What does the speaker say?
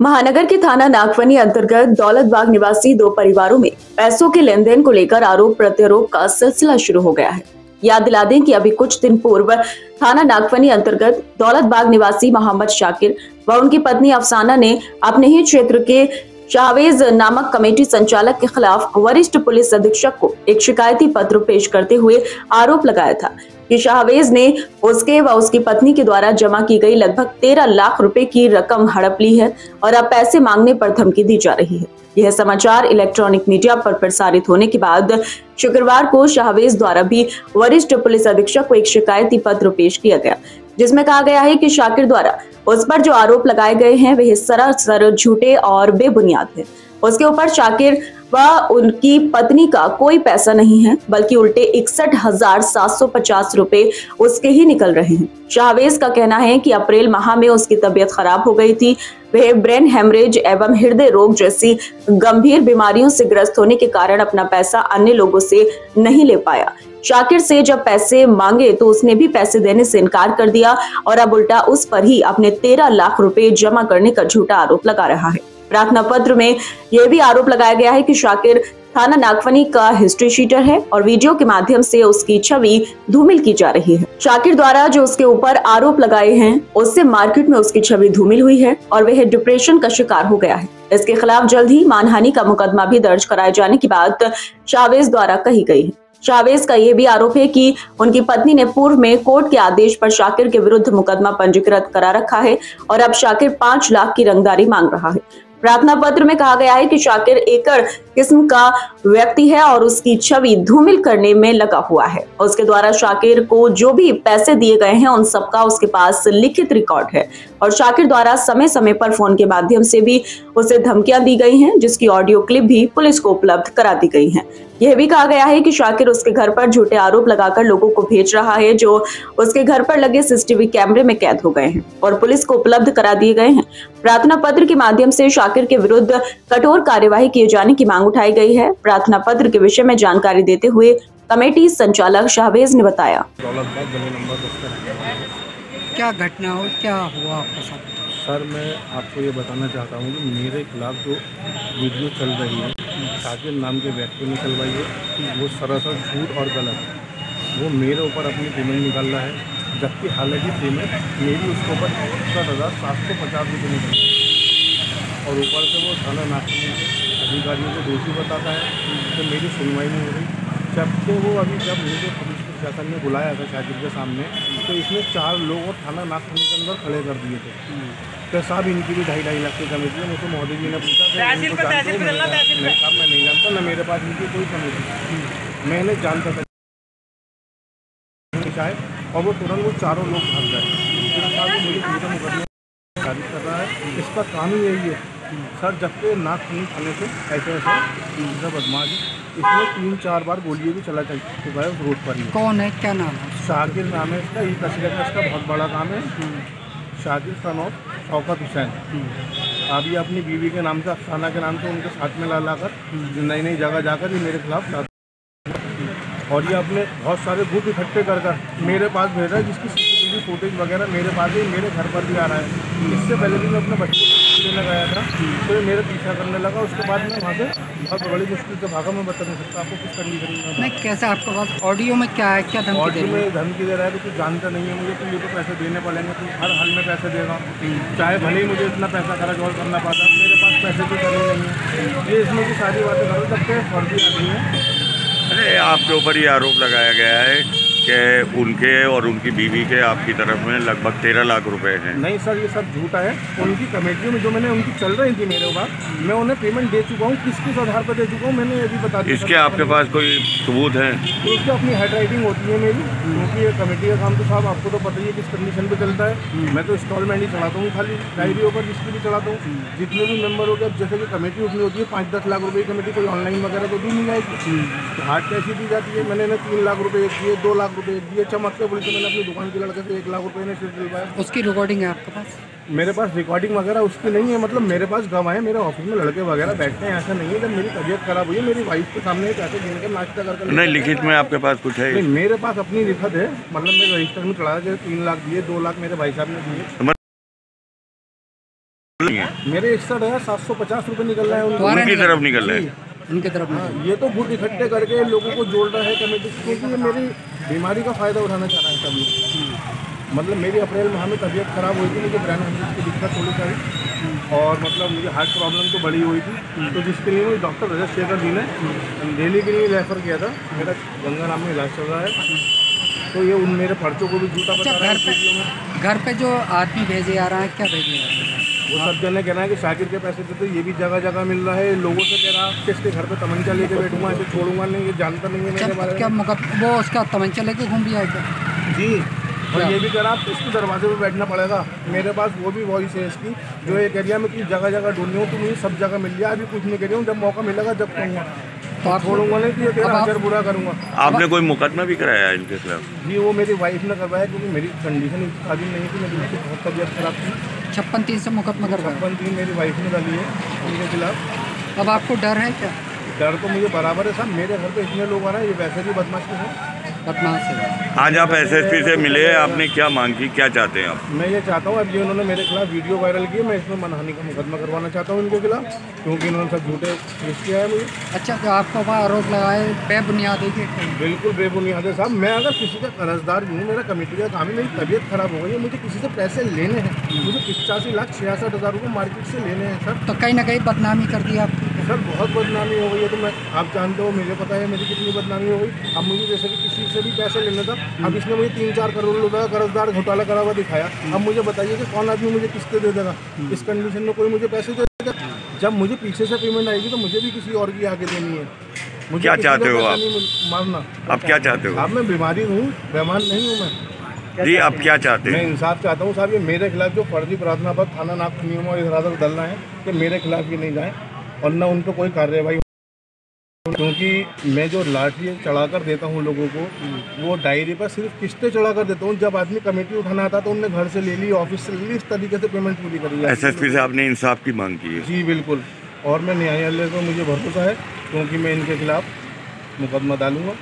महानगर के थाना नागफनी अंतर्गत दौलतबाग निवासी दो परिवारों में पैसों के लेन देन को लेकर आरोप प्रत्यारोप का सिलसिला शुरू हो गया है। याद दिला दें कि अभी कुछ दिन पूर्व थाना नागफनी अंतर्गत दौलतबाग निवासी मोहम्मद शाकिर व उनकी पत्नी अफसाना ने अपने ही क्षेत्र के शाहवेज नामक कमेटी संचालक के खिलाफ वरिष्ठ पुलिस अधीक्षक को एक शिकायती पत्र पेश करते हुए आरोप लगाया था कि शाहवेज ने उसके व उसकी पत्नी के द्वारा जमा की गई लगभग 13 लाख रुपए की रकम हड़प ली है और अब पैसे मांगने पर धमकी दी जा रही है। यह समाचार इलेक्ट्रॉनिक मीडिया पर प्रसारित होने के बाद शुक्रवार को शाहवेज द्वारा भी वरिष्ठ पुलिस अधीक्षक को एक शिकायती पत्र पेश किया गया, जिसमें कहा गया है कि शाकिर द्वारा उस पर जो आरोप लगाए गए हैं वे सरासर झूठे और बेबुनियाद हैं। उसके ऊपर शाकिर व उनकी पत्नी का कोई पैसा नहीं है, बल्कि उल्टे 61,750 रुपए उसके ही निकल रहे हैं। शाहवेज का कहना है कि अप्रैल माह में उसकी तबीयत खराब हो गई थी। वह ब्रेन हेमरेज एवं हृदय रोग जैसी गंभीर बीमारियों से ग्रस्त होने के कारण अपना पैसा अन्य लोगों से नहीं ले पाया। शाकिर से जब पैसे मांगे तो उसने भी पैसे देने से इनकार कर दिया और अब उल्टा उस पर ही अपने 13 लाख रुपए जमा करने का झूठा आरोप लगा रहा है। प्रार्थना पत्र में यह भी आरोप लगाया गया है कि शाकिर थाना नागफनी का हिस्ट्री शीटर है और वीडियो के माध्यम से उसकी छवि धूमिल की जा रही है। शाकिर द्वारा जो उसके ऊपर आरोप लगाए हैं उससे मार्केट में उसकी छवि धूमिल हुई है और वह डिप्रेशन का शिकार हो गया है। इसके खिलाफ जल्द ही मानहानि का मुकदमा भी दर्ज कराए जाने की बात शाहवेज द्वारा कही गई है। शाहवेज का यह भी आरोप है कि उनकी पत्नी ने पूर्व में कोर्ट के आदेश पर शाकिर के विरुद्ध मुकदमा पंजीकृत करा रखा है और अब शाकिर 5 लाख की रंगदारी मांग रहा है। प्रार्थना पत्र में कहा गया है कि शाकिर एकड़ किस्म का व्यक्ति है और उसकी छवि धूमिल करने में लगा हुआ है। उसके द्वारा शाकिर को जो भी पैसे दिए गए हैं उन सबका उसके पास लिखित रिकॉर्ड है और शाकिर द्वारा समय समय पर फोन के माध्यम से भी उसे धमकियां दी गई हैं, जिसकी ऑडियो क्लिप भी पुलिस को उपलब्ध करा दी गई है। यह भी कहा गया है कि शाकिर उसके घर पर झूठे आरोप लगाकर लोगों को भेज रहा है, जो उसके घर पर लगे सीसीटीवी कैमरे में कैद हो गए हैं और पुलिस को उपलब्ध करा दिए गए हैं। प्रार्थना पत्र के माध्यम से शाकिर के विरुद्ध कठोर कार्यवाही किए जाने की मांग उठाई गई है। प्रार्थना पत्र के विषय में जानकारी देते हुए कमेटी संचालक शाहवेज ने बताया, क्या घटना हो, क्या हुआ आपके साथ? सर, मैं आपको ये बताना चाहता हूँ कि मेरे खिलाफ जो वीडियो चल रही है शाकिर नाम के व्यक्ति ने चलवाई है, वो सरासर झूठ और गलत है। वो मेरे ऊपर अपनी पेमेंट निकाल रहा है, जबकि हालांकि पेमेंट मेरी उसके ऊपर 61,750 रुपये निकल रही है और ऊपर से वो थाना नागफनी के अधिकारियों को दोषी बताता है तो मेरी सुनवाई नहीं हो रही। जबकि वो जब मुझे पुलिस प्रशासन ने बुलाया था शाकिर के सामने, तो इसमें 4 लोग और थाना नागफनी के अंदर खड़े कर दिए थे। तो साहब इनकी भी 2.5 लाख की कमेटी है। मुझे महोदय जी ने पूछा मैं नहीं जानता, न मेरे पास इनकी कोई कमेटी। मैंने जानता था और वो तुरंत वो 4 लोग भाग गए। मुझे पूरा मुकदमा खारिज कर रहा है। इसका काम ही यही है सर, जबकि नागफनी थाने से ऐसे बदमाश है। इसमें 3-4 बार गोलियां भी चला चुका है उस रोड पर ही। कौन है, क्या नाम है? शाकिर नाम है इसका। ये तस्वीर का इसका बहुत बड़ा काम है। Shakir son of Shaukat Hussain. अभी अपनी बीवी के नाम से, अफसाना के नाम से उनके साथ में ला कर नई नई जगह जाकर ये मेरे खिलाफ और ये अपने बहुत सारे गुट इकट्ठे कर मेरे पास भेज रहा है, जिसकी सीसीटीवी फुटेज वगैरह मेरे पास है, मेरे घर पर भी आ रहा है। इससे पहले भी मैं अपने बच्चे को लेने गया था तो ये मेरे पीछा करने लगा। उसके बाद मैं वहाँ से बहुत बड़ी मुश्किल से भागा। मैं बता नहीं सकता आपको किस कंडीशन में। नहीं, कैसे आपके पास ऑडियो में क्या है, क्या धमकी दे रहा है? ऑडियो में धमकी दे रहा है कि तू जानता नहीं है मुझे, तो ये तो पैसे देने पड़ेंगे, तू हर हाल में पैसे देगा, चाहे भले ही मुझे इतना पैसा खर्च और करना पड़ता, मेरे पास पैसे की कमी नहीं है। ये इसमें की सारी बातें कर सकते हैं, फर्जी आदमी है। अरे, आपके ऊपर ये आरोप लगाया गया है कि उनके और उनकी बीवी के आपकी तरफ में लगभग 13 लाख रुपए हैं। नहीं सर, ये सब झूठा है। उनकी कमेटियों में जो मैंने उनकी चल रही थी मेरे ऊपर, मैं उन्हें पेमेंट दे चुका हूँ। किस आधार पर दे चुका हूँ मैंने ये भी बता दिया। इसके आपके पास कोई सबूत है? तो उसकी अपनी हैंड राइटिंग होती है मेरी, क्योंकि ये कमेटी का काम तो साहब आपको तो पता ही है किस कंडीशन पर चलता है। मैं तो इंस्टॉलमेंट ही चलाता हूँ, खाली डायरियों पर जिसकी भी चलाता हूँ। जितने भी मेंबर हो गए, जैसे कि कमेटी उसमें होती है 5-10 लाख रुपये की कमेटी, कोई ऑनलाइन वगैरह तो दी नहीं जाएगी, तो हार्ड कैश ही दी जाती है। मैंने 3 लाख रुपये एक दिए, 2 लाख रुपये एक दिए। चमक के बोलते मैंने अपनी दुकान के लड़के से 1 लाख रुपये ने सिर्फ दिलवाया। उसकी रिकॉर्डिंग है आपके पास? मेरे पास रिकॉर्डिंग वगैरह उसकी नहीं है। मतलब मेरे पास गवाह है, मेरे ऑफिस में लड़के वगैरह बैठते हैं। ऐसा नहीं है जब मेरी तबीयत खराब हुई है, मेरी वाइफ के सामने पैसे गिन के नाश्ता करके नहीं, लिखित में आपके पास कुछ है? नहीं, मेरे पास अपनी लिखत है। मतलब मैं रजिस्टर में चढ़ा, जैसे 3 लाख दिए, 2 लाख मेरे भाई साहब ने दिए। मेरे 61,750 रुपये निकल रहे हैं तुम्हारे उनकी तरफ निकल रहे जी। हैं। उनकी तरफ हाँ, नहीं। ये तो गुट इकट्ठे करके लोगों को जोड़ रहा है कमेटी, क्योंकि ये मेरी बीमारी का फ़ायदा उठाना चाह रहा है सब लोग। मतलब मेरी अप्रैल माह में तबीयत खराब हुई थी, मुझे ब्रेन हेमरेज की दिक्कत थोड़ी सारी, और मतलब मुझे हार्ट प्रॉब्लम तो बड़ी हुई थी, तो जिसके लिए मुझे डॉक्टर रजत शेखर जी ने दिल्ली के लिए रेफ़र किया था। मेरा गंगा नाम में इलाज चल रहा है, तो ये उन मेरे पर्चों को भी झूठा अच्छा, बता रहा है। घर पे जो आदमी भेजे आ रहा है, क्या भेजे आ रहा है? वो सब जने कह रहा है कि शाकिर के पैसे देते, ये भी जगह जगह मिल रहा है। लोगों से कह रहा कि इसके घर पे तमंचा लेके बैठूंगा, इसे छोड़ूंगा नहीं, ये जानता नहीं है मेरे बारे क्या में। वो उसका तमंचा लेके घूम भी आएगा? जी, और ये भी कह रहा इसके दरवाजे पे बैठना पड़ेगा। मेरे पास वो भी वॉइस है इसकी, जो एक एरिया में कि जगह जगह ढूंढनी हो, तो मुझे सब जगह मिल गया। अभी कुछ नहीं कह रही हूँ, जब मौका मिलेगा जब कहूँगा, तो आप छोड़ूंगा नहीं, तो ये तेरा अब आप- हज़ार बुरा करूँगा। आपने कोई मुकदमा भी कराया है इनके खिलाफ? जी, वो मेरी वाइफ ने करवाया, क्योंकि मेरी कंडीशन इतनी काबिल नहीं थी, मेरी बहुत तबीयत खराब थी। 56-3 से मुकदमा करवाया। 56 मेरी वाइफ ने डाली है उनके खिलाफ। अब आपको डर है क्या? डर तो मुझे बराबर है साहब, मेरे घर पे इतने लोग आ रहे हैं, ये वैसे भी बदमाश हैं। बदमाश है। आज आप एसएसपी से मिले, आपने क्या मांग की, क्या चाहते हैं आप? मैं ये चाहता हूँ, अब ये उन्होंने मेरे खिलाफ वीडियो वायरल की है, मैं इसमें मानहानि का मुकदमा करवाना चाहता हूँ इनके खिलाफ, क्योंकि इन्होंने सब झूठे केस किया है मुझे। अच्छा, जो आपको वहाँ आरोप लगाए बेबुनियाद है कि बिल्कुल बेबुनियाद है साहब। मैं अगर किसी का कर्जदार हूँ, मेरा कमेटी का काम है, मेरी तबीयत खराब हो गई है, मुझे किसी से पैसे लेने हैं, मुझे 85,66,000 रुपये मार्केट से लेने हैं सर। तो कहीं ना कहीं बदनामी कर दी आपकी। सर बहुत बदनामी हो गई है, तो मैं, आप जानते हो, मुझे पता है मेरी कितनी बदनामी हो गई। अब मुझे जैसे कि किसी से भी पैसे लेना था, अब इसने मुझे 3-4 करोड़ रुपये का कर्जदार घोटाला करा हुआ दिखाया। अब मुझे बताइए कि कौन आदमी मुझे किस्तें दे देगा? इस कंडीशन में कोई मुझे पैसे दे देगा? जब मुझे पीछे से पेमेंट आएगी तो मुझे भी किसी और की आगे देनी है। मुझे क्या किसी चाहते का हो पैसा आप? नहीं मारना। आप क्या चाहते हो? अब मैं बीमारी हूँ, बेमान नहीं हूँ मैं। जी, आप क्या चाहते मैं हैं? इंसाफ चाहता हूँ साहब। ये मेरे खिलाफ जो फर्जी प्रार्थना पर थाना नाक नियमों इधर डलना है, कि मेरे खिलाफ ये नहीं जाए और न उन पर कोई कार्रवाई, क्योंकि मैं जो लाठी चढ़ाकर देता हूँ लोगों को, वो डायरी पर सिर्फ किस्तें चढ़ाकर देता हूँ। जब आदमी कमेटी उठाना आता तो उनने घर से ले ली, ऑफिस से ले ली, इस तरीके से पेमेंट पूरी करी है। एसएसपी से आपने इंसाफ की मांग की है? जी बिल्कुल, और मैं न्यायालय को मुझे भरोसा है, क्योंकि मैं इनके खिलाफ मुकदमा डालूंगा।